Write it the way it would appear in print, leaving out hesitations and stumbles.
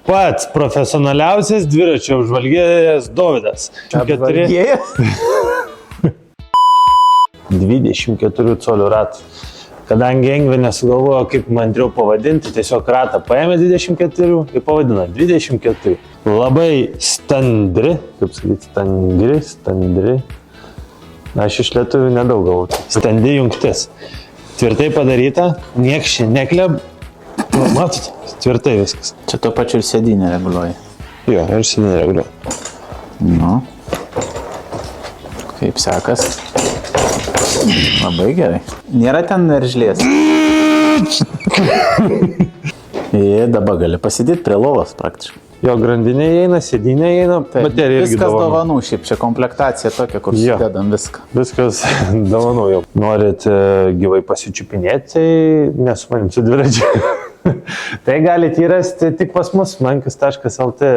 Pats profesionaliausias dviračio apžvalgėjas Dovydas. 24 colių ratų. Kadangi Engvė nesugalvojo, kaip mandriau pavadinti, tiesiog ratą paėmė 24 ir pavadino 24. Labai standri, kaip sakyti, standri. Aš iš lietuvių nedaug gavau. Standi jungtis. Tvirtai padaryta, nieks čia nekleb. Matot, tvirtai viskas. Čia tuo pačiu ir sėdynę reguliuoja. Jo, ir sėdynę reguliuoja. Nu. Kaip sekas? Labai gerai. Nėra ten veržlės. Dabar gali pasidėti prie lovos praktiškai. Jo grandinė įeina, sėdynė įeina, baterija irgi viskas dovanų, šiaip čia komplektacija tokia, kur sudedam viską. Viskas dovanų jau. Norit gyvai pasičiupinėti, tai nesu manim su dviračiu. Tai galite įrasti tik pas mus, mankis.lt.